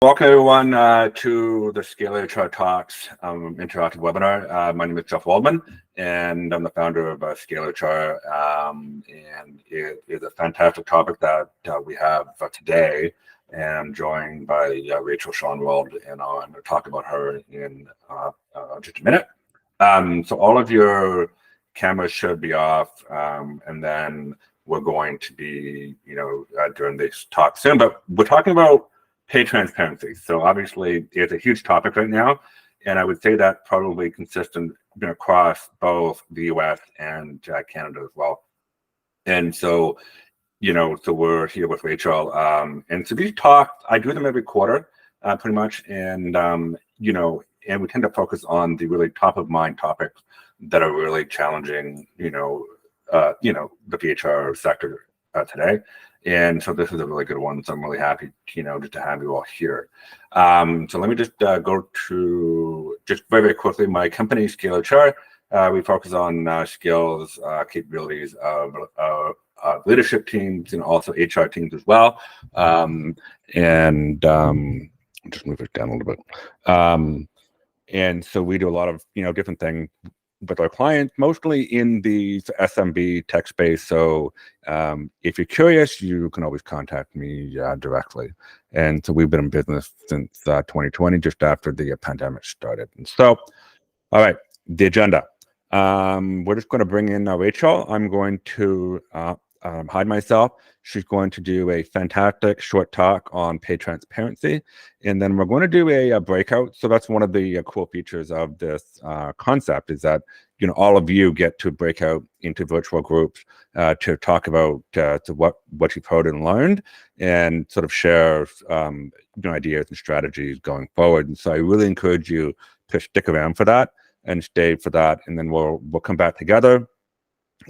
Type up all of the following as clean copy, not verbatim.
Welcome everyone to the ScaleHR Talks interactive webinar. My name is Waldman, and I'm the founder of ScaleHR. And it is a fantastic topic that we have today. And I'm joined by Rachel Schonwald, and I'm going to talk about her in just a minute. So all of your cameras should be off, and then we're going to be, during this talk soon. But we're talking about pay transparency. So obviously it's a huge topic right now, and I would say that probably consistent across both the US and Canada as well. And so, so we're here with Rachel. And so these talks, I do them every quarter, pretty much. And, and we tend to focus on the really top of mind topics that are really challenging, the PHR sector today. And so this is a really good one. So I'm really happy, just to have you all here. So let me just go to just very, very quickly my company, ScaleHR. We focus on skills, capabilities of leadership teams and also HR teams as well. Just move it down a little bit. And so we do a lot of, different things with our clients, mostly in the SMB tech space. So if you're curious, you can always contact me directly. And so we've been in business since 2020, just after the pandemic started. And so, all right, the agenda. We're just going to bring in Rachel. I'm going to hide myself. She's going to do a fantastic short talk on pay transparency. And then we're going to do a breakout. So that's one of the cool features of this concept, is that, all of you get to break out into virtual groups to talk about what you've heard and learned, and sort of share ideas and strategies going forward. And so I really encourage you to stick around for that and stay for that. And then we'll come back together.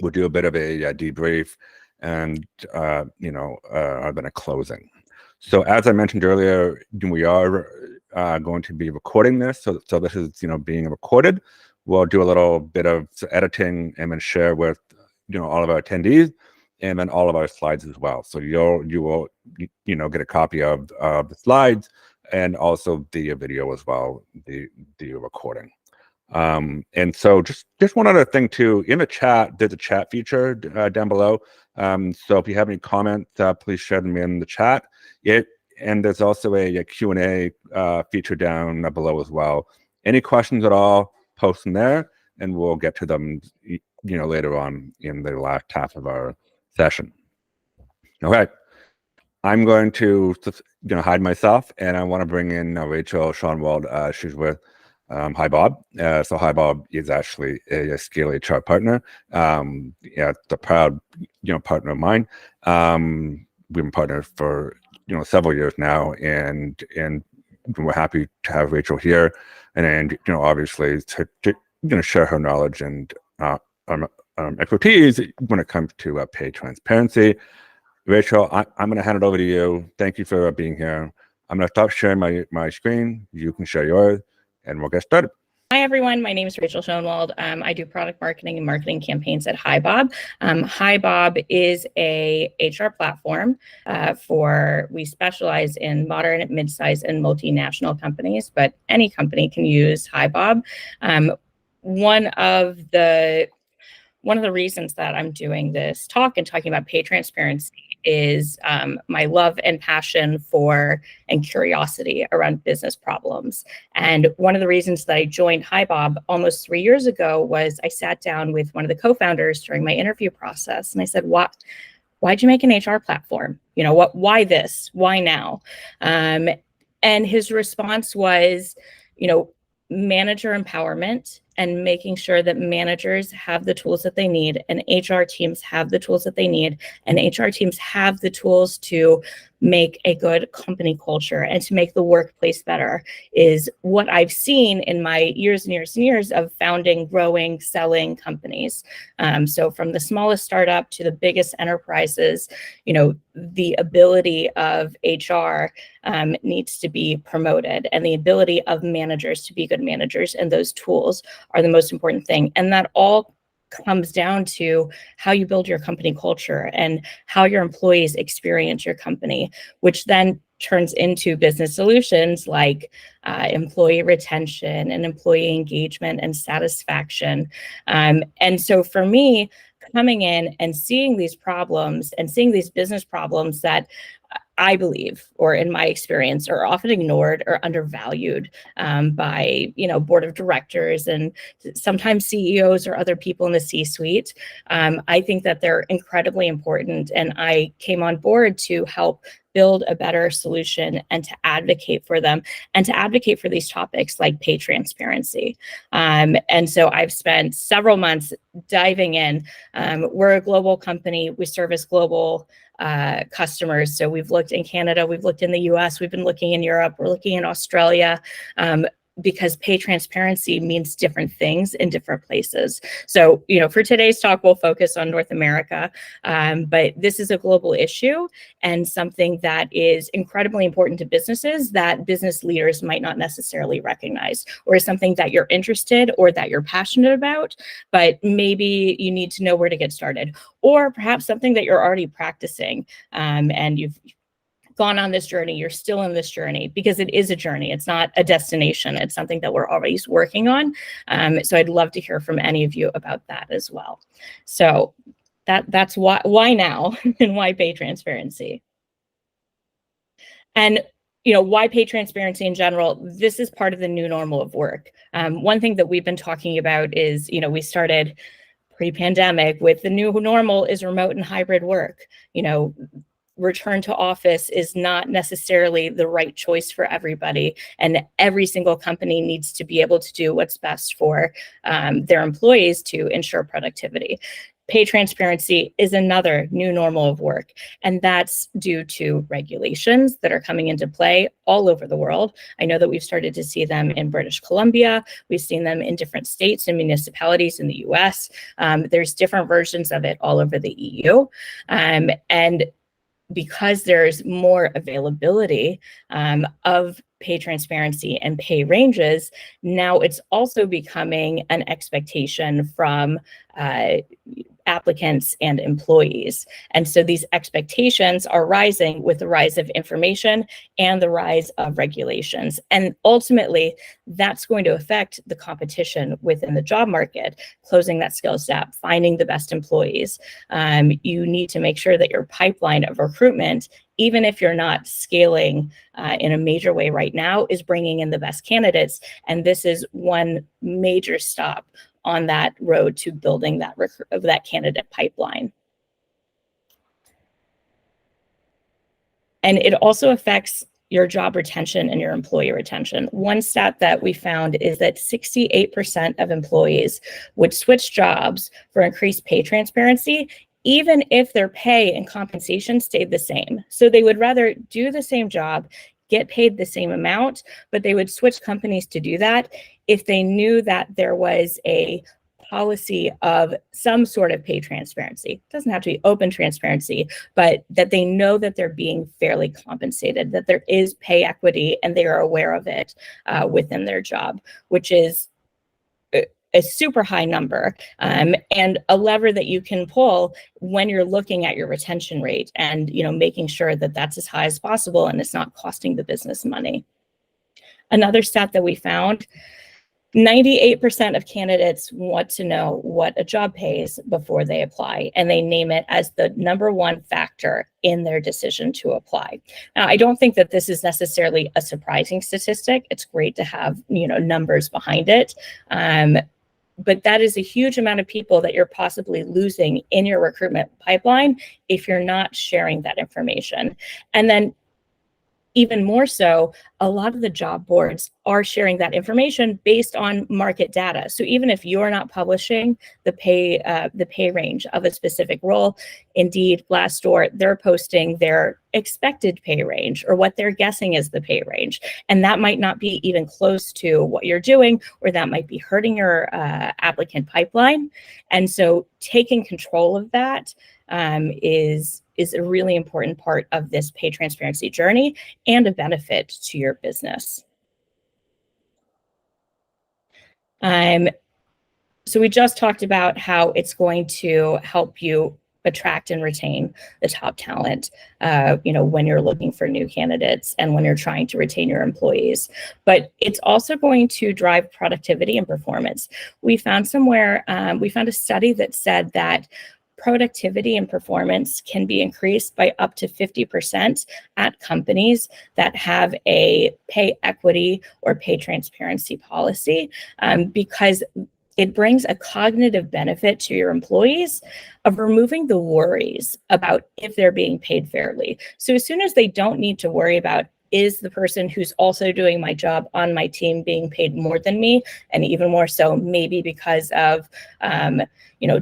We'll do a bit of a debrief, and then a closing. So as I mentioned earlier, we are going to be recording this. So this is being recorded. We'll do a little bit of editing and then share with all of our attendees, and then all of our slides as well. So you will get a copy of the slides and also the video as well, the recording. And so just one other thing too, in the chat, there's a chat feature down below. So if you have any comments, please share them in the chat. And there's also a Q&A feature down below as well. Any questions at all, post them there, and we'll get to them later on in the last half of our session. Okay, I'm going to hide myself, and I want to bring in Rachel Schonwald. She's with Hibob. So Hibob is actually a ScaleHR partner. It's a proud partner of mine. We've been partners for several years now, and we're happy to have Rachel here, and obviously to share her knowledge and expertise when it comes to pay transparency. Rachel, I'm going to hand it over to you. Thank you for being here. I'm going to stop sharing my screen. You can share yours, and we'll get started. Hi, everyone. My name is Rachel Schonwald. I do product marketing and marketing campaigns at Hibob. Hibob is a HR platform we specialize in moderate, mid-size, and multinational companies, but any company can use Hibob. One of the reasons that I'm doing this talk and talking about pay transparency is my love and passion for and curiosity around business problems. And one of the reasons that I joined Hibob almost 3 years ago was I sat down with one of the co-founders during my interview process, and I said, why'd you make an HR platform? Why this? Why now? And his response was, manager empowerment and making sure that managers have the tools that they need, and HR teams have the tools that they need, and HR teams have the tools to make a good company culture and to make the workplace better, is what I've seen in my years and years and years of founding, growing, selling companies. So from the smallest startup to the biggest enterprises, the ability of HR needs to be promoted, and the ability of managers to be good managers, and those tools are the most important thing. And that all comes down to how you build your company culture and how your employees experience your company, which then turns into business solutions like employee retention and employee engagement and satisfaction. And so for me, coming in and seeing these problems and seeing these business problems that I believe, or in my experience, are often ignored or undervalued by, board of directors and sometimes CEOs or other people in the C-suite. I think that they're incredibly important, and I came on board to help build a better solution and to advocate for them and to advocate for these topics like pay transparency. And so I've spent several months diving in. We're a global company. We service global customers. So we've looked in Canada, we've looked in the US, we've been looking in Europe, we're looking in Australia, because pay transparency means different things in different places. So, for today's talk, we'll focus on North America, but this is a global issue and something that is incredibly important to businesses that business leaders might not necessarily recognize, or is something that you're interested or that you're passionate about, but maybe you need to know where to get started, or perhaps something that you're already practicing and you've gone on this journey, you're still in this journey, because it is a journey. It's not a destination. It's something that we're always working on. So I'd love to hear from any of you about that as well. So that's why now and why pay transparency. And why pay transparency in general? This is part of the new normal of work. One thing that we've been talking about is, we started pre-pandemic with the new normal is remote and hybrid work. Return to office is not necessarily the right choice for everybody, and every single company needs to be able to do what's best for their employees to ensure productivity. Pay transparency is another new normal of work, and that's due to regulations that are coming into play all over the world. I know that we've started to see them in British Columbia. We've seen them in different states and municipalities in the US. There's different versions of it all over the EU. And because there's more availability of pay transparency and pay ranges, now it's also becoming an expectation from applicants and employees. And so these expectations are rising with the rise of information and the rise of regulations. And ultimately, that's going to affect the competition within the job market, closing that skills gap, finding the best employees. You need to make sure that your pipeline of recruitment, even if you're not scaling in a major way right now, is bringing in the best candidates. And this is one major stop on that road to building that candidate pipeline. And it also affects your job retention and your employee retention. One stat that we found is that 68% of employees would switch jobs for increased pay transparency, even if their pay and compensation stayed the same. So they would rather do the same job, get paid the same amount, but they would switch companies to do that if they knew that there was a policy of some sort of pay transparency. It doesn't have to be open transparency, but that they know that they're being fairly compensated, that there is pay equity and they are aware of it within their job, which is a super high number, and a lever that you can pull when you're looking at your retention rate and making sure that that's as high as possible and it's not costing the business money. Another stat that we found, 98% of candidates want to know what a job pays before they apply, and they name it as the number one factor in their decision to apply. Now, I don't think that this is necessarily a surprising statistic. It's great to have numbers behind it. But that is a huge amount of people that you're possibly losing in your recruitment pipeline if you're not sharing that information. And then even more so, a lot of the job boards are sharing that information based on market data. So even if you're not publishing the pay range of a specific role, Indeed, Glassdoor, they're posting their expected pay range or what they're guessing is the pay range. And that might not be even close to what you're doing, or that might be hurting your applicant pipeline. And so taking control of that is a really important part of this pay transparency journey and a benefit to your business. So we just talked about how it's going to help you attract and retain the top talent, when you're looking for new candidates and when you're trying to retain your employees. But it's also going to drive productivity and performance. We found a study that said that productivity and performance can be increased by up to 50% at companies that have a pay equity or pay transparency policy, because it brings a cognitive benefit to your employees of removing the worries about if they're being paid fairly. So as soon as they don't need to worry about, is the person who's also doing my job on my team being paid more than me, and even more so maybe because of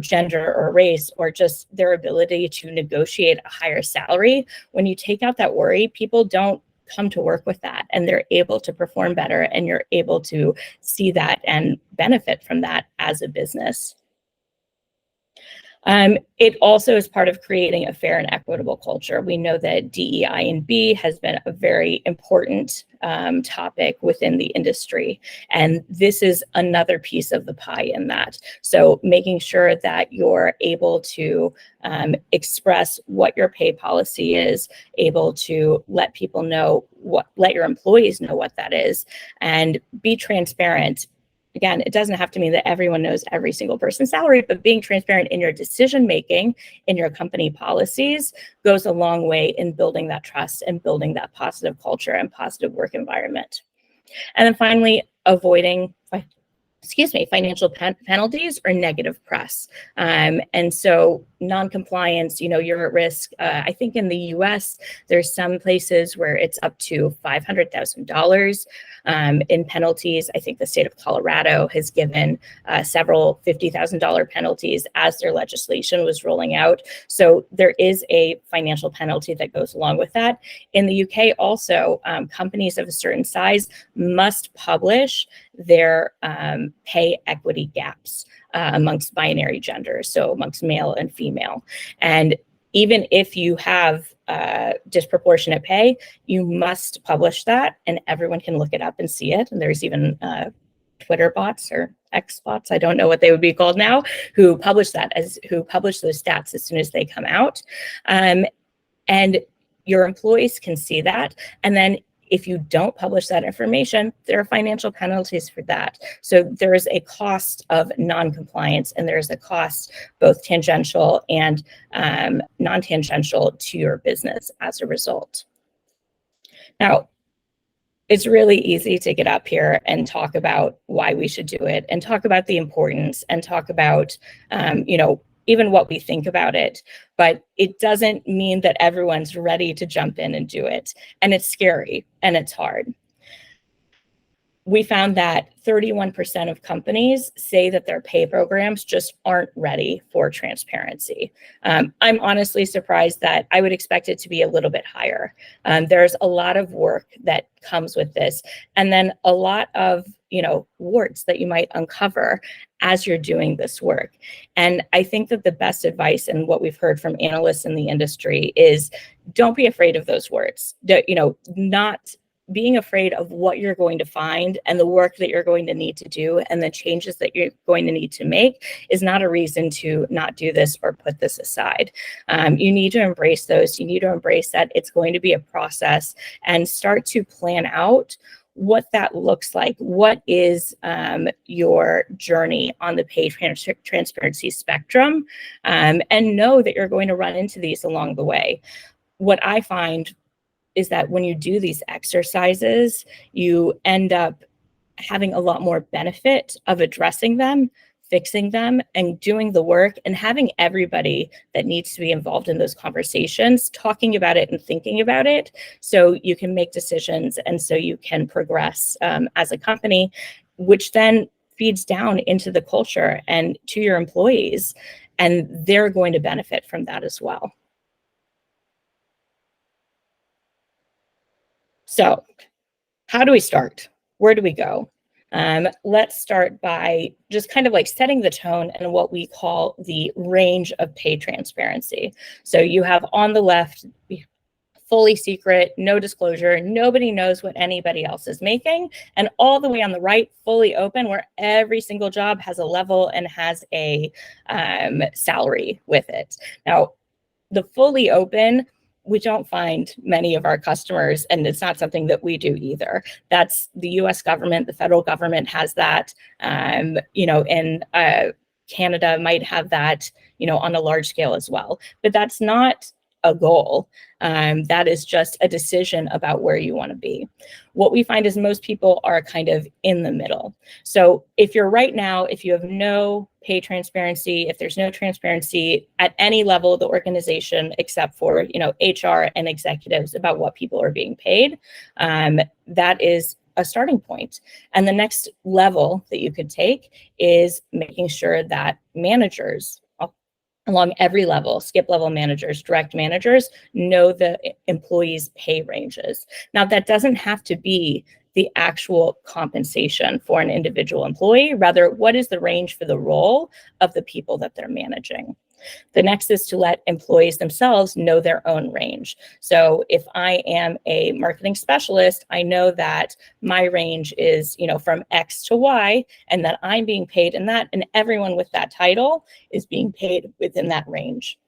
gender or race, or just their ability to negotiate a higher salary. When you take out that worry, people don't come to work with that, and they're able to perform better, and you're able to see that and benefit from that as a business. It also is part of creating a fair and equitable culture. We know that DEI and B has been a very important topic within the industry, and this is another piece of the pie in that. So making sure that you're able to express what your pay policy is, able to let people know let your employees know what that is, and be transparent. Again, it doesn't have to mean that everyone knows every single person's salary, but being transparent in your decision-making, in your company policies, goes a long way in building that trust and building that positive culture and positive work environment. And then finally, avoiding financial penalties or negative press. And so non-compliance, you're at risk. I think in the US, there's some places where it's up to $500,000 in penalties. I think the state of Colorado has given several $50,000 penalties as their legislation was rolling out. So there is a financial penalty that goes along with that. In the UK also, companies of a certain size must publish their pay equity gaps amongst binary genders, so amongst male and female. And even if you have disproportionate pay, you must publish that, and everyone can look it up and see it. And there's even Twitter bots or X bots, I don't know what they would be called now, who publish those stats as soon as they come out. And your employees can see that. And then if you don't publish that information, there are financial penalties for that. So there is a cost of non-compliance, and there's a cost both tangential and non-tangential to your business as a result. Now, it's really easy to get up here and talk about why we should do it, and talk about the importance, and talk about, even what we think about it, but it doesn't mean that everyone's ready to jump in and do it. And it's scary and it's hard. We found that 31% of companies say that their pay programs just aren't ready for transparency. I'm honestly surprised that I would expect it to be a little bit higher. There's a lot of work that comes with this, and then a lot of warts that you might uncover as you're doing this work. And I think that the best advice, and what we've heard from analysts in the industry, is don't be afraid of those warts. Not being afraid of what you're going to find and the work that you're going to need to do and the changes that you're going to need to make is not a reason to not do this or put this aside. You need to embrace those. You need to embrace that it's going to be a process, and start to plan out what that looks like. What is your journey on the pay transparency spectrum? And know that you're going to run into these along the way. What I find is that when you do these exercises, you end up having a lot more benefit of addressing them, fixing them, and doing the work, and having everybody that needs to be involved in those conversations talking about it and thinking about it, so you can make decisions and so you can progress as a company, which then feeds down into the culture and to your employees, and they're going to benefit from that as well. So how do we start? Where do we go? Let's start by just kind of like setting the tone and what we call the range of pay transparency. So you have on the left fully secret, no disclosure, nobody knows what anybody else is making, and all the way on the right, fully open, where every single job has a level and has a salary with it. Now, the fully open, we don't find many of our customers, and it's not something that we do either. That's the US government, the federal government has that, you know, and Canada might have that, you know, on a large scale as well. But that's not a goal. That is just a decision about where you want to be. What we find is most people are kind of in the middle. So if you're right now, if you have no pay transparency, if there's no transparency at any level of the organization except for, you know, HR and executives about what people are being paid, that is a starting point. And the next level that you could take is making sure that managers along every level, skip level managers, direct managers, know the employees' pay ranges. Now, that doesn't have to be the actual compensation for an individual employee. Rather, what is the range for the role of the people that they're managing? The next is to let employees themselves know their own range. So if I am a marketing specialist, I know that my range is, you know, from X to Y, and that I'm being paid in that, and everyone with that title is being paid within that range.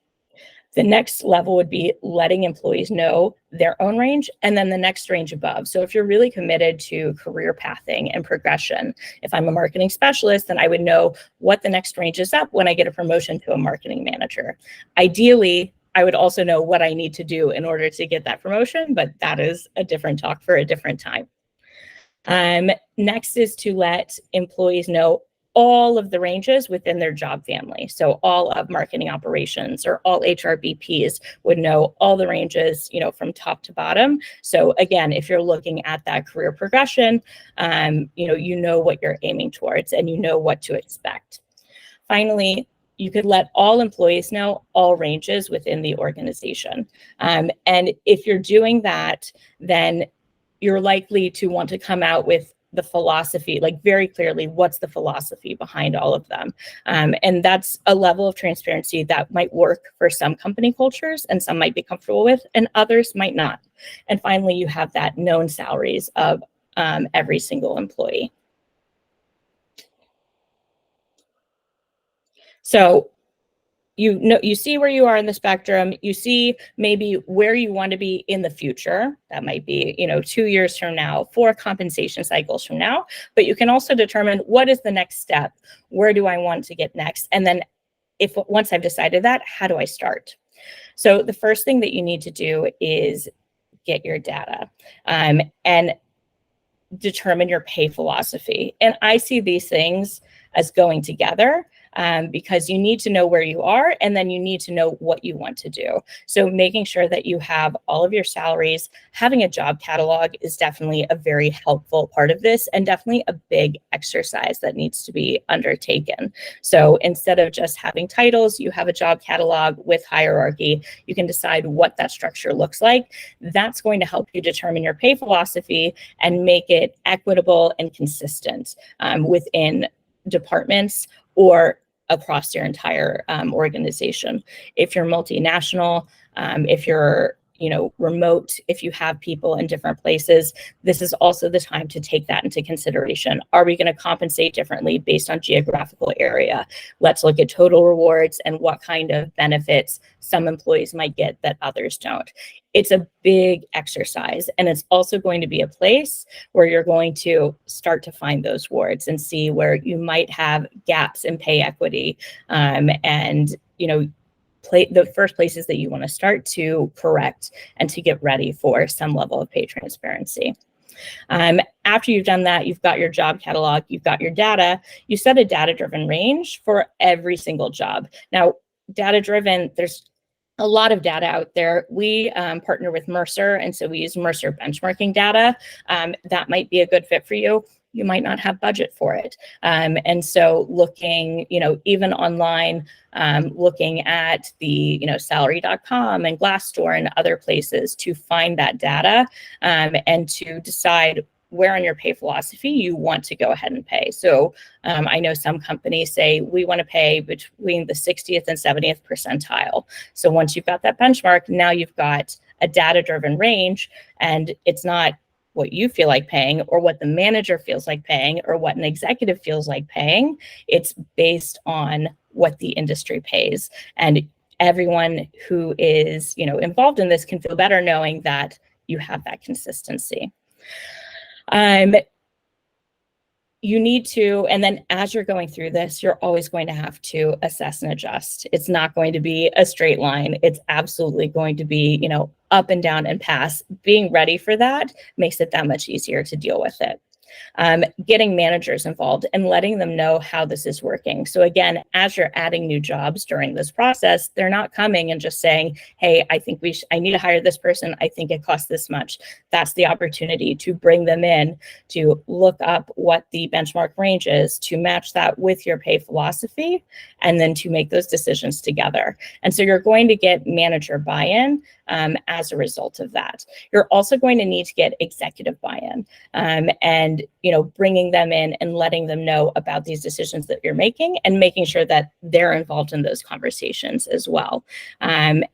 The next level would be letting employees know their own range, and then the next range above. So if you're really committed to career pathing and progression, if I'm a marketing specialist, then I would know what the next range is up when I get a promotion to a marketing manager. Ideally, I would also know what I need to do in order to get that promotion, but that is a different talk for a different time. Next is to let employees know all of the ranges within their job family. So all of marketing operations or all HR BPs would know all the ranges, you know, from top to bottom. So again, if you're looking at that career progression, you know what you're aiming towards and you know what to expect. Finally, you could let all employees know all ranges within the organization. And if you're doing that, then you're likely to want to come out with the philosophy, like very clearly, what's the philosophy behind all of them? And that's a level of transparency that might work for some company cultures and some might be comfortable with, and others might not. And finally, you have that known salaries of every single employee. So you see where you are in the spectrum, you see maybe where you want to be in the future. That might be, 2 years from now, 4 compensation cycles from now, but you can also determine what is the next step? Where do I want to get next? And then once I've decided that, how do I start? So the first thing that you need to do is get your data and determine your pay philosophy. And I see these things as going together. Because you need to know where you are, and then you need to know what you want to do. So making sure that you have all of your salaries, having a job catalog is definitely a very helpful part of this, and definitely a big exercise that needs to be undertaken. So instead of just having titles, you have a job catalog with hierarchy. You can decide what that structure looks like. That's going to help you determine your pay philosophy and make it equitable and consistent within departments or across your entire organization. If you're multinational, if you're remote, if you have people in different places, this is also the time to take that into consideration. Are we going to compensate differently based on geographical area? Let's look at total rewards and what kind of benefits some employees might get that others don't. It's a big exercise, and it's also going to be a place where you're going to start to find those wards and see where you might have gaps in pay equity, the first places that you want to start to correct and to get ready for some level of pay transparency. After you've done that, you've got your job catalog, you've got your data, you set a data-driven range for every single job. Now, data-driven, there's a lot of data out there. We partner with Mercer, and so we use Mercer benchmarking data. That might be a good fit for you. You might not have budget for it. And so looking, even online, looking at the, salary.com and Glassdoor and other places to find that data and to decide where on your pay philosophy you want to go ahead and pay. So I know some companies say we want to pay between the 60th and 70th percentile. So once you've got that benchmark, now you've got a data-driven range, and it's not what you feel like paying or what the manager feels like paying or what an executive feels like paying. It's based on what the industry pays. And everyone who is, involved in this can feel better knowing that you have that consistency. You need to, and then as you're going through this, you're always going to have to assess and adjust. It's not going to be a straight line. It's absolutely going to be, up and down and pass. Being ready for that makes it that much easier to deal with it. Getting managers involved and letting them know how this is working. So again, as you're adding new jobs during this process, they're not coming and just saying, hey, I think I need to hire this person. I think it costs this much. That's the opportunity to bring them in, to look up what the benchmark range is, to match that with your pay philosophy, and then to make those decisions together. And so you're going to get manager buy-in as a result of that. You're also going to need to get executive buy-in, and bringing them in and letting them know about these decisions that you're making and making sure that they're involved in those conversations as well, and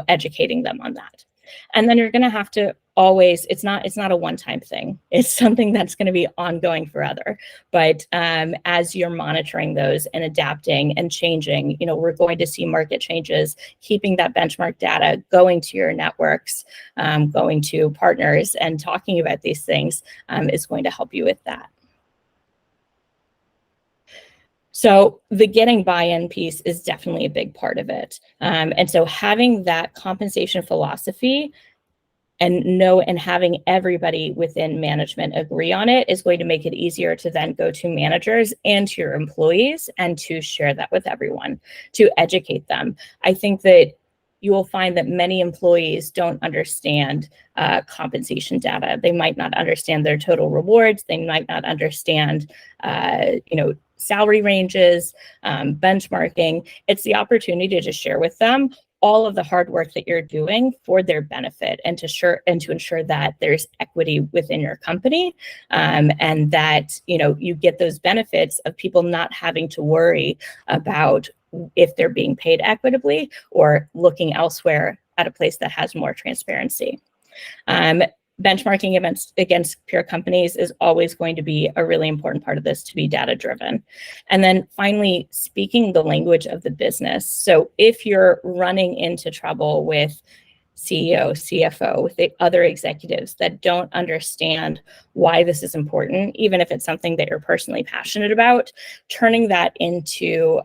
educating them on that. And then you're going to have to always, it's not a one-time thing. It's something that's going to be ongoing forever. But as you're monitoring those and adapting and changing, we're going to see market changes, keeping that benchmark data, going to your networks, going to partners and talking about these things is going to help you with that. So the getting buy-in piece is definitely a big part of it. And so having that compensation philosophy and having everybody within management agree on it is going to make it easier to then go to managers and to your employees and to share that with everyone, to educate them. I think that you will find that many employees don't understand compensation data. They might not understand their total rewards. They might not understand, salary ranges, benchmarking. It's the opportunity to share with them all of the hard work that you're doing for their benefit and to ensure that there's equity within your company, and that you get those benefits of people not having to worry about if they're being paid equitably or looking elsewhere at a place that has more transparency. Benchmarking against peer companies is always going to be a really important part of this, to be data driven. And then finally, speaking the language of the business. So if you're running into trouble with CEO, CFO, with the other executives that don't understand why this is important, even if it's something that you're personally passionate about, turning that into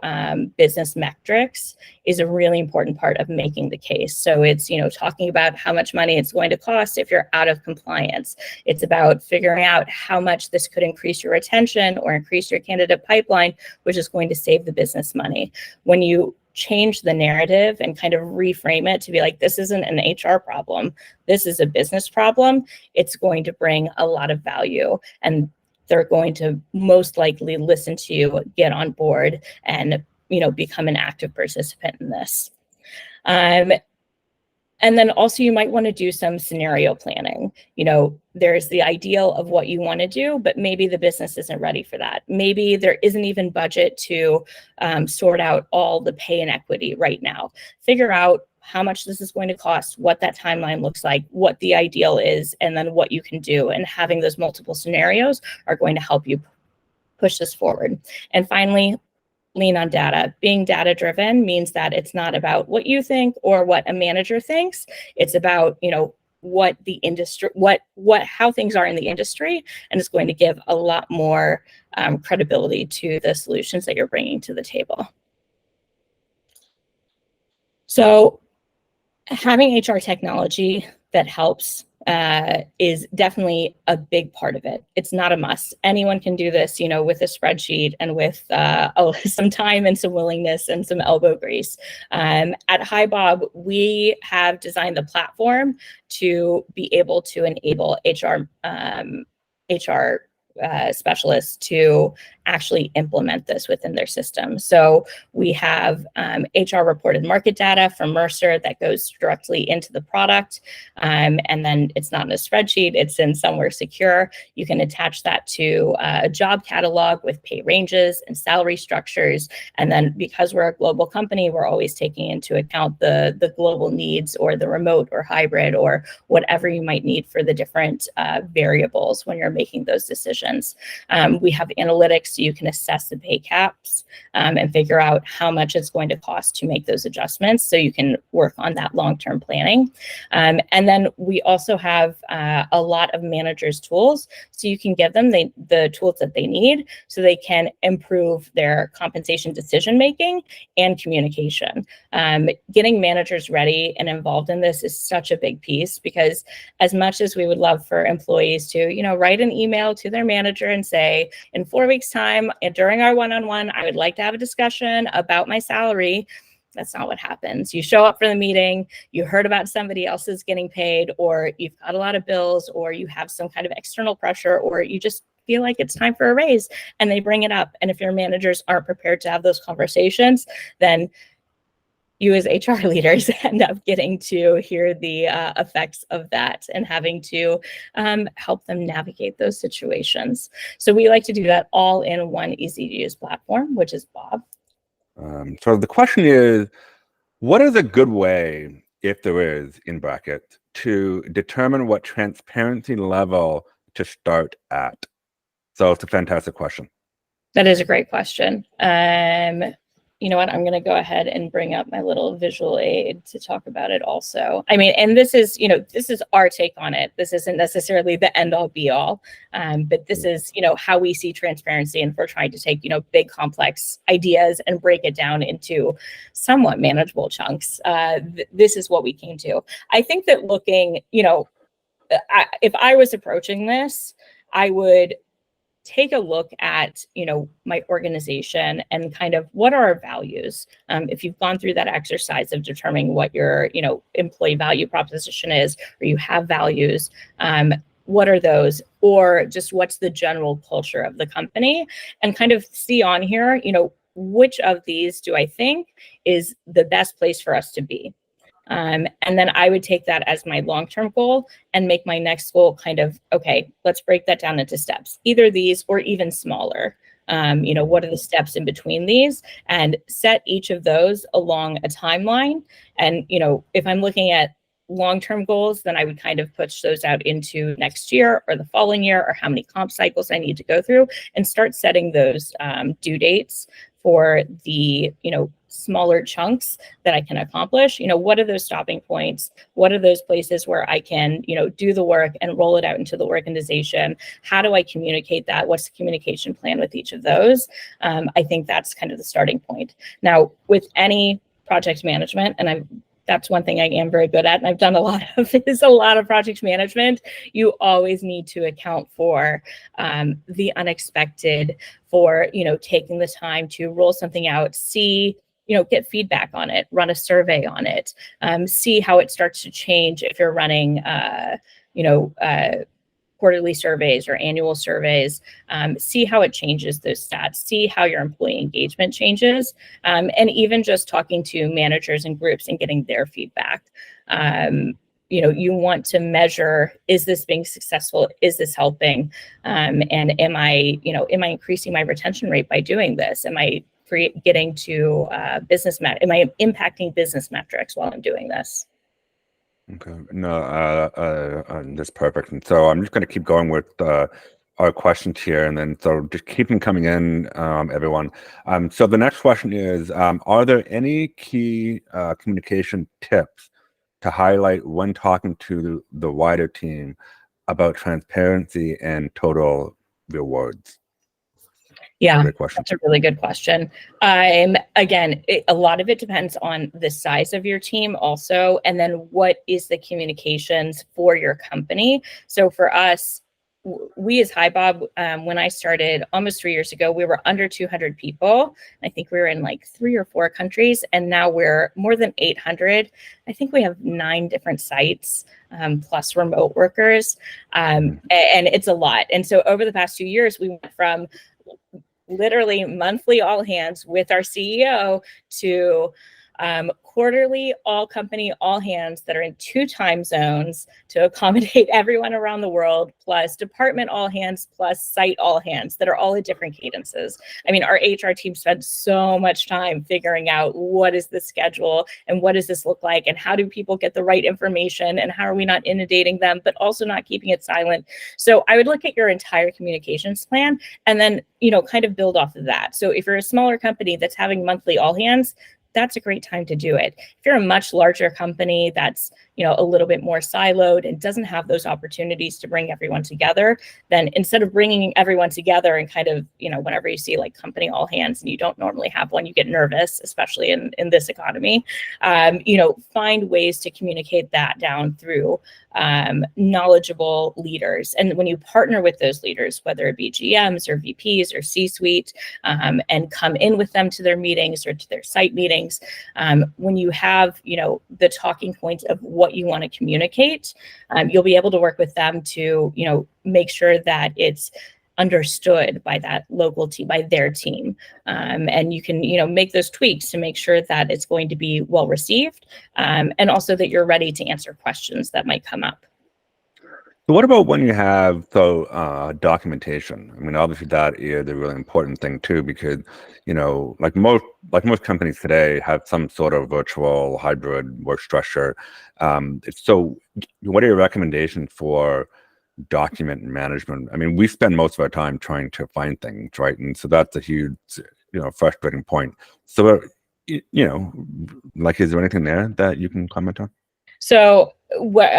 business metrics is a really important part of making the case. So it's, talking about how much money it's going to cost if you're out of compliance. It's about figuring out how much this could increase your retention or increase your candidate pipeline, which is going to save the business money. When you change the narrative and kind of reframe it to be like, this isn't an HR problem, this is a business problem, it's going to bring a lot of value, and they're going to most likely listen to you, get on board, and become an active participant in this. And then also you might want to do some scenario planning. There's the ideal of what you want to do, but maybe the business isn't ready for that. Maybe there isn't even budget to sort out all the pay and equity right now. Figure out how much this is going to cost, what that timeline looks like, what the ideal is, and then what you can do. And having those multiple scenarios are going to help you push this forward. And finally, lean on data. Being data driven means that it's not about what you think or what a manager thinks. It's about, what the industry, how things are in the industry, and it's going to give a lot more credibility to the solutions that you're bringing to the table. So having HR technology that helps is definitely a big part of it. It's not a must. Anyone can do this, with a spreadsheet and with some time and some willingness and some elbow grease. At Hibob, we have designed the platform to be able to enable HR specialists to actually implement this within their system. So we have HR reported market data from Mercer that goes directly into the product. And then it's not in a spreadsheet, it's in somewhere secure. You can attach that to a job catalog with pay ranges and salary structures. And then because we're a global company, we're always taking into account the global needs or the remote or hybrid or whatever you might need for the different variables when you're making those decisions. We have analytics so you can assess the pay caps and figure out how much it's going to cost to make those adjustments so you can work on that long-term planning. And then we also have a lot of managers' tools, so you can give them the tools that they need so they can improve their compensation decision-making and communication. Getting managers ready and involved in this is such a big piece, because as much as we would love for employees to, write an email to their manager and say, in 4 weeks' time, and during our one-on-one, I would like to have a discussion about my salary. That's not what happens. You show up for the meeting, you heard about somebody else's getting paid, or you've got a lot of bills, or you have some kind of external pressure, or you just feel like it's time for a raise and they bring it up. And if your managers aren't prepared to have those conversations, then you as HR leaders end up getting to hear the effects of that and having to help them navigate those situations. So we like to do that all in one easy to use platform, which is Bob. So the question is, what is a good way, if there is, in brackets, to determine what transparency level to start at? So it's a fantastic question. That is a great question. You know what? I'm going to go ahead and bring up my little visual aid to talk about it also. I mean, and this is our take on it. This isn't necessarily the end all be all, but this is, how we see transparency. And if we're trying to take, big complex ideas and break it down into somewhat manageable chunks, this is what we came to. I think that looking, if I was approaching this, I would take a look at, my organization and kind of what are our values. If you've gone through that exercise of determining what your, employee value proposition is, or you have values, what are those, or just what's the general culture of the company, and kind of see on here, which of these do I think is the best place for us to be. And then I would take that as my long-term goal and make my next goal kind of, okay, let's break that down into steps, either these or even smaller. What are the steps in between these, and set each of those along a timeline. And, if I'm looking at long-term goals, then I would kind of push those out into next year or the following year, or how many comp cycles I need to go through, and start setting those due dates for the, smaller chunks that I can accomplish. What are those stopping points? What are those places where I can, do the work and roll it out into the organization? How do I communicate that? What's the communication plan with each of those? I think that's kind of the starting point. Now, with any project management, and that's one thing I am very good at, and I've done a lot of project management. You always need to account for the unexpected, for taking the time to roll something out, see, get feedback on it, run a survey on it, see how it starts to change if you're running quarterly surveys or annual surveys, see how it changes those stats, see how your employee engagement changes, and even just talking to managers and groups and getting their feedback. You want to measure, is this being successful? Is this helping? And am I increasing my retention rate by doing this? Am I getting to am I impacting business metrics while I'm doing this? Okay, no, that's perfect. And so I'm just going to keep going with our questions here, and then so just keep them coming in, everyone. So the next question is, are there any key communication tips to highlight when talking to the wider team about transparency and total rewards? Yeah, great question. That's a really good question. Again, a lot of it depends on the size of your team also, and then what is the communications for your company. So for us, we as Hibob, when I started almost 3 years ago, we were under 200 people. I think we were in like 3 or 4 countries, and now we're more than 800. I think we have 9 different sites, plus remote workers, and it's a lot. And so over the past 2 years, we went from literally monthly all hands with our CEO to quarterly all company all hands that are in 2 time zones to accommodate everyone around the world, plus department all hands, plus site all hands that are all at different cadences. I mean, our HR team spent so much time figuring out what is the schedule and what does this look like and how do people get the right information and how are we not inundating them, but also not keeping it silent. So I would look at your entire communications plan and then, kind of build off of that. So if you're a smaller company that's having monthly all hands, that's a great time to do it. If you're a much larger company that's, a little bit more siloed and doesn't have those opportunities to bring everyone together, then instead of bringing everyone together and kind of, whenever you see like company all hands and you don't normally have one, you get nervous, especially in this economy, find ways to communicate that down through knowledgeable leaders. And when you partner with those leaders, whether it be GMs or VPs or C-suite, and come in with them to their meetings or to their site meetings, when you have, the talking points of what you want to communicate, you'll be able to work with them to, make sure that it's understood by that local team, by their team. And you can, make those tweaks to make sure that it's going to be well received, and also that you're ready to answer questions that might come up. So what about when you have documentation? I mean, obviously that is a really important thing too, because like most companies today have some sort of virtual hybrid work structure. So what are your recommendations for document management? I mean, we spend most of our time trying to find things, right? And so that's a huge, frustrating point. So, is there anything there that you can comment on? So what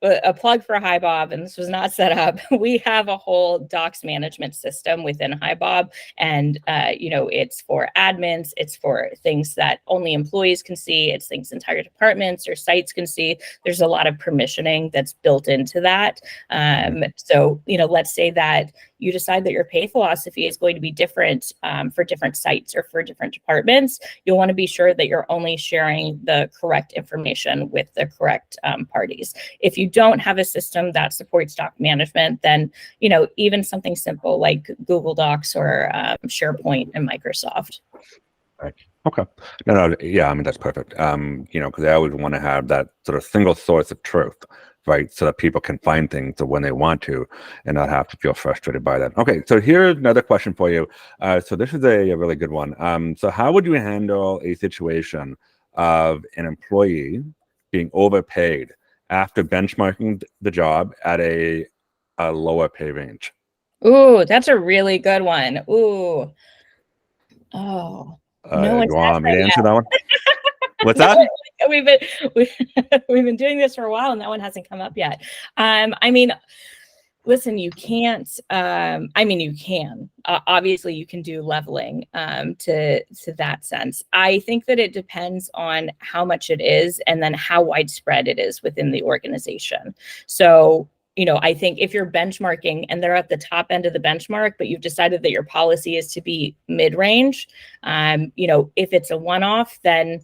a plug for Hibob, and this was not set up. We have a whole docs management system within Hibob, and it's for admins, it's for things that only employees can see, it's things entire departments or sites can see. There's a lot of permissioning that's built into that. So let's say that you decide that your pay philosophy is going to be different for different sites or for different departments. You'll want to be sure that you're only sharing the correct information with the correct parties. If you don't have a system that supports doc management, then even something simple like Google Docs or SharePoint and Microsoft. Right. Okay. No, yeah, I mean, that's perfect. Because I always want to have that sort of single source of truth, right? So that people can find things when they want to and not have to feel frustrated by that. Okay, so here's another question for you. So this is a really good one. So how would you handle a situation of an employee being overpaid after benchmarking the job at a lower pay range? Ooh, that's a really good one. Ooh. Oh. No one's You want me to answer yet. that one? What's No, that? we've been doing this for a while and that one hasn't come up yet. I mean, listen, you can't, you can, obviously you can do leveling to that sense. I think that it depends on how much it is and then how widespread it is within the organization. So, I think if you're benchmarking and they're at the top end of the benchmark, but you've decided that your policy is to be mid-range, if it's a one-off, then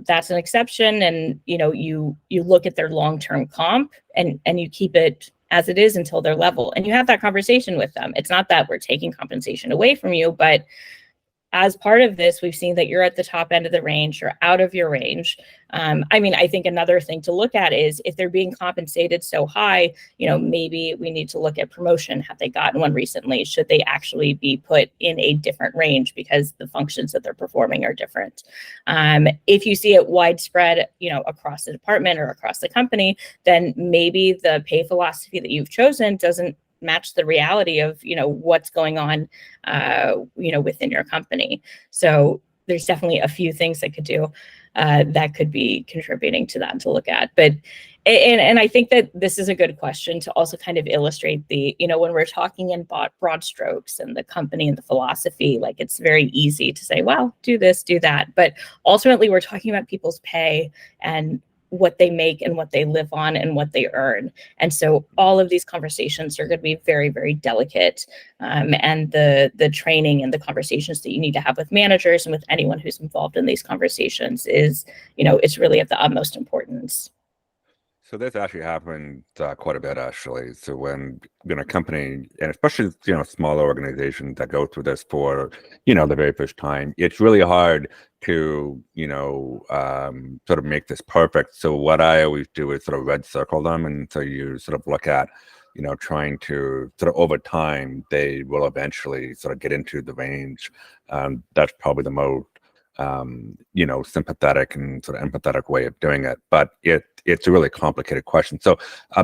that's an exception. And, you look at their long-term comp and you keep it as it is until they're level. And you have that conversation with them. It's not that we're taking compensation away from you, but as part of this, we've seen that you're at the top end of the range, you're out of your range. I think another thing to look at is if they're being compensated so high, maybe we need to look at promotion. Have they gotten one recently? Should they actually be put in a different range because the functions that they're performing are different? If you see it widespread, across the department or across the company, then maybe the pay philosophy that you've chosen doesn't match the reality of what's going on within your company. So there's definitely a few things that could be contributing to that to look at. But and I think that this is a good question to also kind of illustrate the when we're talking in broad strokes and the company and the philosophy, like it's very easy to say, well, do this, do that, but ultimately we're talking about people's pay and what they make and what they live on and what they earn. And so all of these conversations are going to be very, very delicate. And the training and the conversations that you need to have with managers and with anyone who's involved in these conversations is, it's really of the utmost importance. So this actually happened quite a bit, actually. So when a company, and especially smaller organizations that go through this for the very first time, it's really hard to sort of make this perfect. So what I always do is sort of red circle them, and so you sort of look at trying to sort of over time they will eventually sort of get into the range. That's probably the most sympathetic and sort of empathetic way of doing it. But it's a really complicated question. So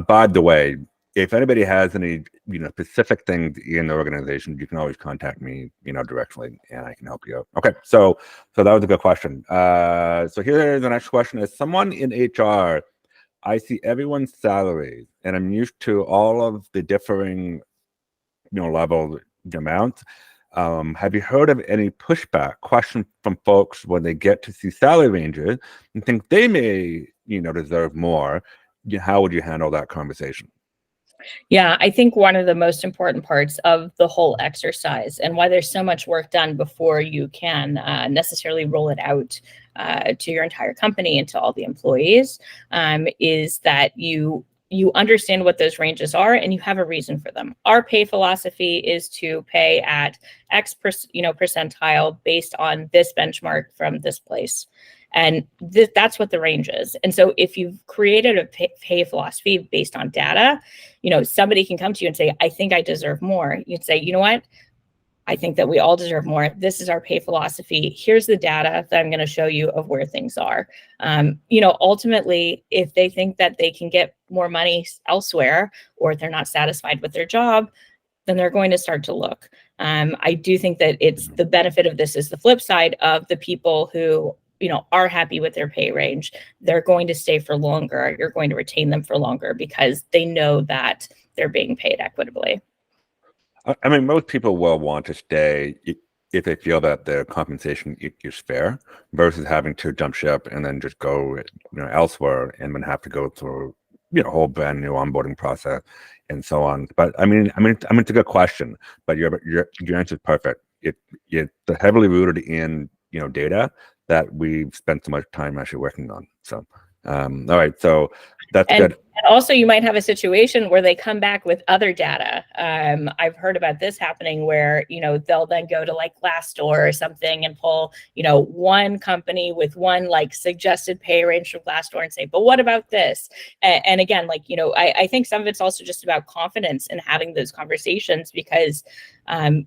by the way, if anybody has any specific things in the organization, you can always contact me directly, and I can help you out. Okay, so that was a good question. So here's the next question. As someone in HR, I see everyone's salaries, and I'm used to all of the differing level amounts. Have you heard of any pushback question from folks when they get to see salary ranges and think they may deserve more? How would you handle that conversation? Yeah, I think one of the most important parts of the whole exercise, and why there's so much work done before you can necessarily roll it out to your entire company and to all the employees, is that you understand what those ranges are and you have a reason for them. Our pay philosophy is to pay at X percentile based on this benchmark from this place. And that's what the range is. And so if you've created a pay philosophy based on data, somebody can come to you and say, I think I deserve more. You'd say, you know what? I think that we all deserve more. This is our pay philosophy. Here's the data that I'm going to show you of where things are. Ultimately, if they think that they can get more money elsewhere, or if they're not satisfied with their job, then they're going to start to look. I do think that it's the benefit of this is the flip side of the people who are happy with their pay range. They're going to stay for longer. You're going to retain them for longer because they know that they're being paid equitably. I mean, most people will want to stay if they feel that the compensation is fair, versus having to jump ship and then just go elsewhere and then have to go through a whole brand new onboarding process and so on. But I mean, it's a good question. But your answer is perfect. It's heavily rooted in data that we've spent so much time actually working on. So, all right, so that's good. And also, you might have a situation where they come back with other data. I've heard about this happening where they'll then go to like Glassdoor or something and pull one company with one like suggested pay range from Glassdoor and say, but what about this? And again, I think some of it's also just about confidence in having those conversations because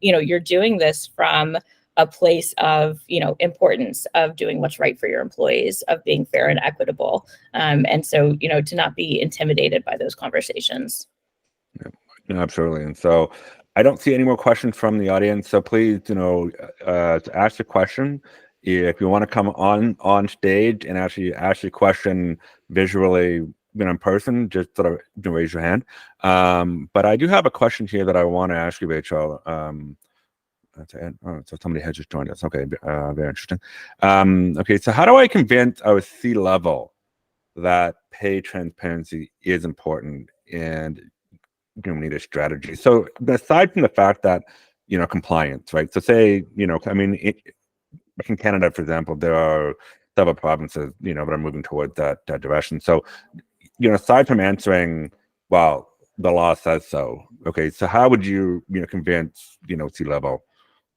you're doing this from a place of importance of doing what's right for your employees, of being fair and equitable, and so to not be intimidated by those conversations. Yeah, absolutely. And so I don't see any more questions from the audience, so please ask the question. If you want to come on stage and actually ask your question visually in person, just sort of raise your hand. But I do have a question here that I want to ask you, Rachel. So somebody has just joined us. Okay, very interesting. Okay, so how do I convince our C-level that pay transparency is important and we need a strategy? So aside from the fact that compliance, right? So say I mean, in Canada, for example, there are several provinces that are moving towards that direction. So aside from answering, well, the law says so. Okay, so how would you convince C-level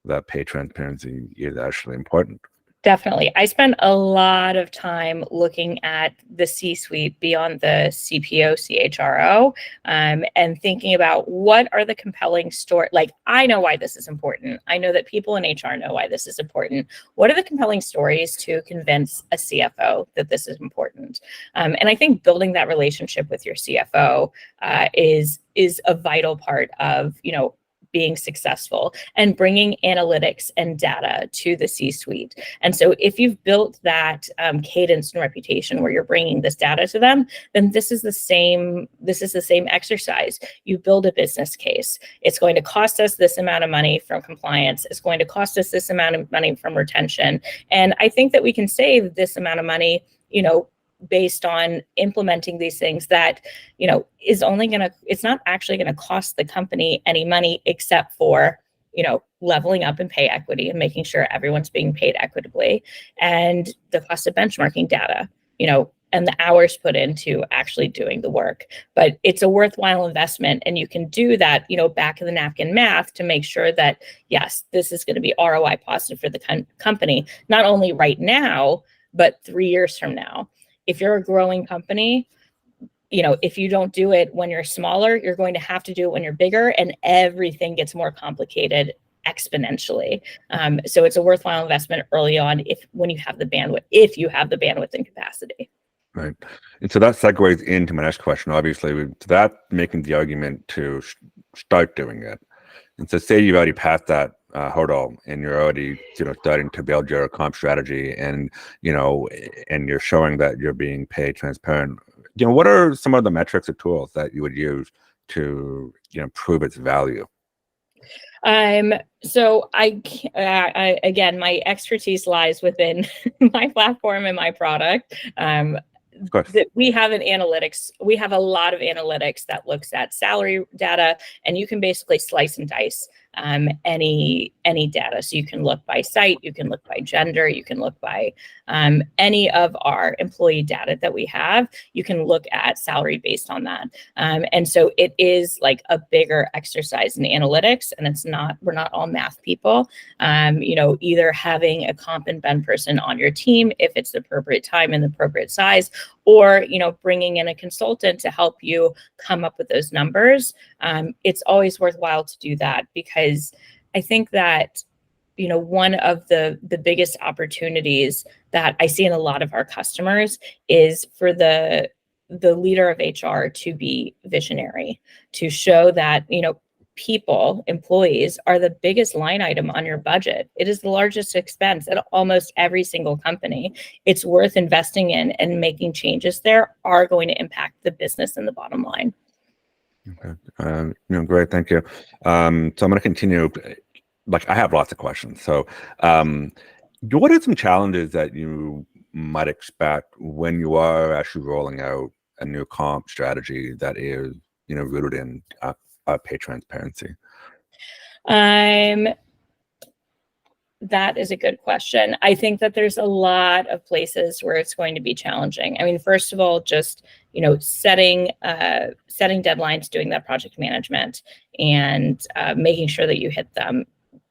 that pay transparency is actually important? Definitely. I spend a lot of time looking at the C-suite beyond the CPO, CHRO, and thinking about what are the compelling stories. Like, I know why this is important. I know that people in HR know why this is important. What are the compelling stories to convince a CFO that this is important? And I think building that relationship with your CFO is a vital part of, being successful and bringing analytics and data to the C-suite. And so if you've built that cadence and reputation where you're bringing this data to them, then this is the same exercise. You build a business case. It's going to cost us this amount of money from compliance. It's going to cost us this amount of money from retention. And I think that we can save this amount of money, based on implementing these things that, it's not actually going to cost the company any money except for, leveling up in pay equity and making sure everyone's being paid equitably, and the cost of benchmarking data, and the hours put into actually doing the work. But it's a worthwhile investment, and you can do that, back of the napkin math to make sure that, yes, this is going to be ROI positive for the company, not only right now, but 3 years from now. If you're a growing company, if you don't do it when you're smaller, you're going to have to do it when you're bigger, and everything gets more complicated exponentially. So it's a worthwhile investment early on when you have the bandwidth and capacity. Right. And so that segues into my next question. Obviously, that making the argument to start doing it. And so say you've already passed that hurdle and you're already, starting to build your comp strategy, and, and you're showing that you're being paid transparent. What are some of the metrics or tools that you would use to, prove its value? So I again, my expertise lies within my platform and my product. Of course. We have we have a lot of analytics that looks at salary data, and you can basically slice and dice any data. So you can look by site, you can look by gender, you can look by any of our employee data that we have. You can look at salary based on that. And so it is like a bigger exercise in analytics, and we're not all math people. Either having a comp and ben person on your team if it's the appropriate time and the appropriate size, or bringing in a consultant to help you come up with those numbers. It's always worthwhile to do that, because I think that one of the biggest opportunities that I see in a lot of our customers is for the leader of HR to be visionary, to show that employees are the biggest line item on your budget. It is the largest expense at almost every single company. It's worth investing in, and making changes there are going to impact the business and the bottom line. Okay. Great. Thank you. So I'm going to continue. I have lots of questions. So what are some challenges that you might expect when you are actually rolling out a new comp strategy that is, rooted in pay transparency? That is a good question. I think that there's a lot of places where it's going to be challenging. I mean, first of all, just setting deadlines, doing that project management, and making sure that you hit them.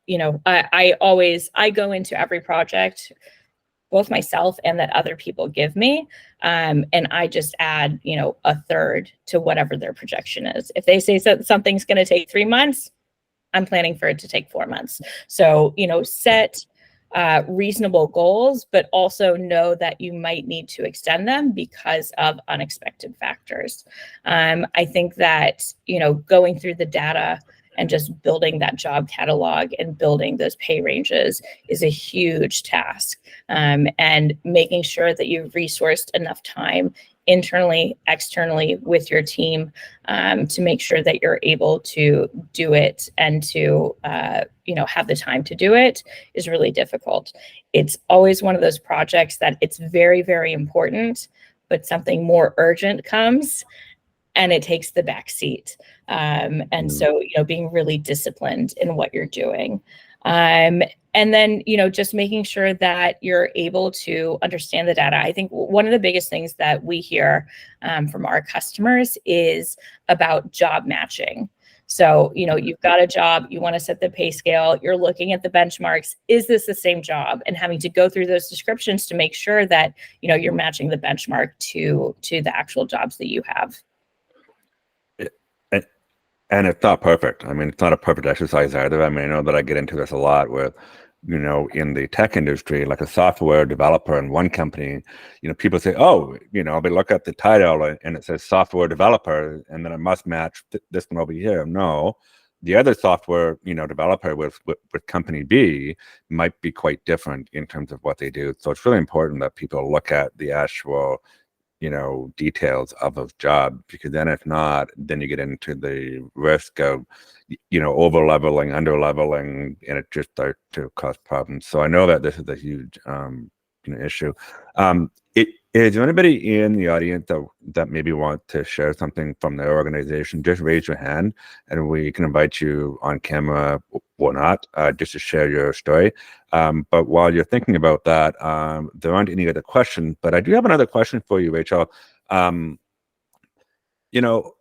I go into every project, both myself and that other people give me, and I just add a third to whatever their projection is. If they say something's going to take 3 months, I'm planning for it to take 4 months. So set reasonable goals, but also know that you might need to extend them because of unexpected factors. I think that going through the data and just building that job catalog and building those pay ranges is a huge task. And making sure that you've resourced enough time internally, externally with your team to make sure that you're able to do it and to have the time to do it is really difficult. It's always one of those projects that it's very, very important, but something more urgent comes and it takes the back seat. And so, being really disciplined in what you're doing. And then, just making sure that you're able to understand the data. I think one of the biggest things that we hear from our customers is about job matching. So, you've got a job, you want to set the pay scale, you're looking at the benchmarks. Is this the same job? And having to go through those descriptions to make sure that, you're matching the benchmark to the actual jobs that you have. And it's not perfect. I mean, it's not a perfect exercise either. I mean, I know that I get into this a lot with, in the tech industry, like a software developer in one company, people say, oh, they look at the title and it says software developer, and then it must match this one over here. No, the other software, developer with company B might be quite different in terms of what they do. So it's really important that people look at the actual details of a job, because then if not, then you get into the risk of, over leveling, under leveling, and it just starts to cause problems. So I know that this is a huge, issue. Is there anybody in the audience that maybe want to share something from their organization? Just raise your hand and we can invite you on camera or not, just to share your story. But while you're thinking about that, there aren't any other questions, but I do have another question for you, Rachel. You know,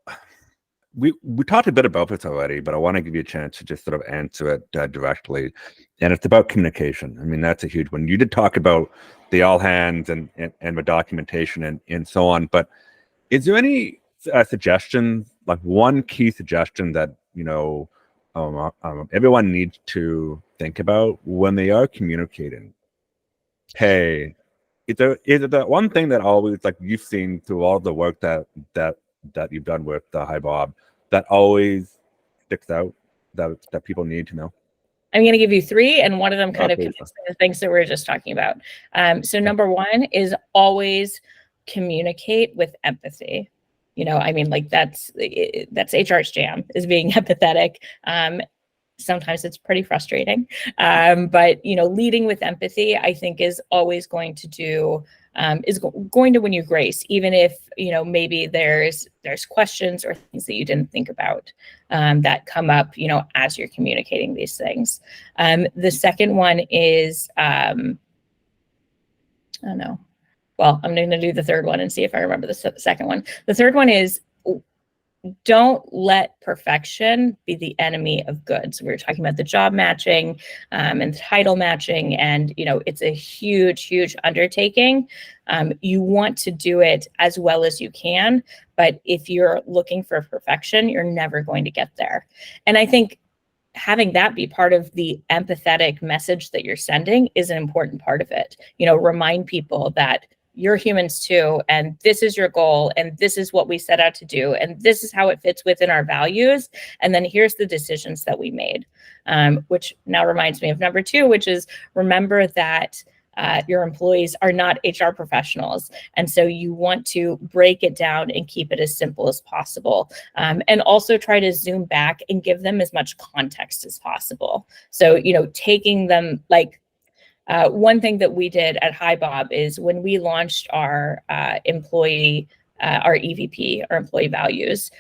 we talked a bit about this already, but I want to give you a chance to just sort of answer it directly. And it's about communication. I mean, that's a huge one. You did talk about the all hands and the documentation and so on, but is there any suggestion, like one key suggestion that, everyone needs to think about when they are communicating? Hey, is it that one thing that always, like, you've seen through all the work that you've done with the Hibob that always sticks out that people need to know? I'm going to give you three, and one of them kind of Okay, connects to the things that we were just talking about. So number one is always communicate with empathy. I mean, like that's HR's jam, is being empathetic. Sometimes it's pretty frustrating, but leading with empathy, I think, is always going to going to win you grace, even if maybe there's questions or things that you didn't think about that come up as you're communicating these things. The second one is I don't know. Well, I'm going to do the third one and see if I remember the second one. The third one is, don't let perfection be the enemy of good. So we were talking about the job matching and the title matching, and it's a huge, huge undertaking. You want to do it as well as you can, but if you're looking for perfection, you're never going to get there. And I think having that be part of the empathetic message that you're sending is an important part of it. Remind people that you're humans too, and this is your goal, and this is what we set out to do, and this is how it fits within our values, and then here's the decisions that we made. Which now reminds me of number two, which is, remember that your employees are not HR professionals, and so you want to break it down and keep it as simple as possible, and also try to zoom back and give them as much context as possible. So taking them, like, one thing that we did at Hibob is, when we launched our employee, our EVP, our employee values,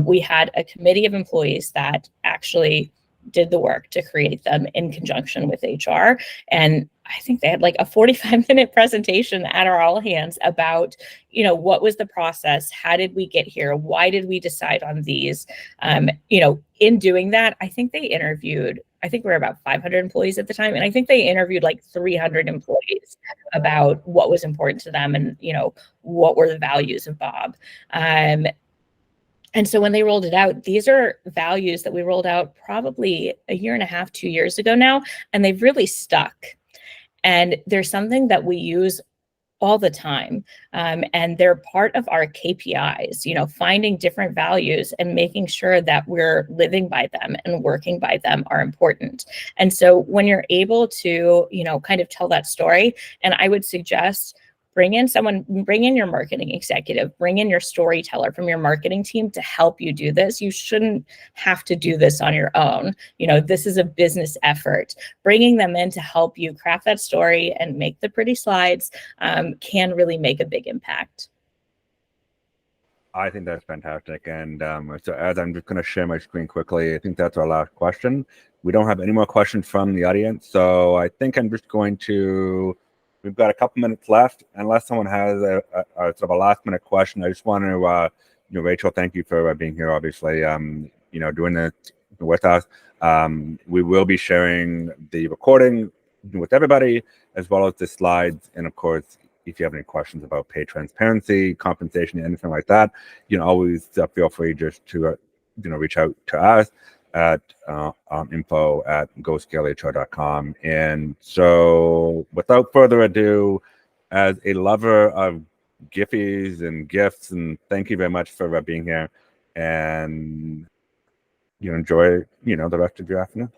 we had a committee of employees that actually did the work to create them in conjunction with HR. And I think they had like a 45-minute presentation at our all hands about, what was the process? How did we get here? Why did we decide on these? In doing that, I think we were about 500 employees at the time. And I think they interviewed like 300 employees about what was important to them and, what were the values of Bob. And so when they rolled it out, these are values that we rolled out probably a year and a half, 2 years ago now, and they've really stuck. And there's something that we use all the time. And they're part of our KPIs, finding different values and making sure that we're living by them and working by them are important. And so when you're able to, kind of tell that story, and I would suggest, bring in your marketing executive, bring in your storyteller from your marketing team to help you do this. You shouldn't have to do this on your own. This is a business effort. Bringing them in to help you craft that story and make the pretty slides can really make a big impact. I think that's fantastic. And so as I'm just going to share my screen quickly, I think that's our last question. We don't have any more questions from the audience. So I think I'm just going to, we've got a couple minutes left. Unless someone has a sort of a last minute question, I just want to, Rachel, thank you for being here, obviously, doing this with us. We will be sharing the recording with everybody, as well as the slides. And of course, if you have any questions about pay transparency, compensation, anything like that, always feel free just to, reach out to us at info@goscalehr.com. And so without further ado, as a lover of Giphies and GIFs, and thank you very much for being here, and enjoy, the rest of your afternoon.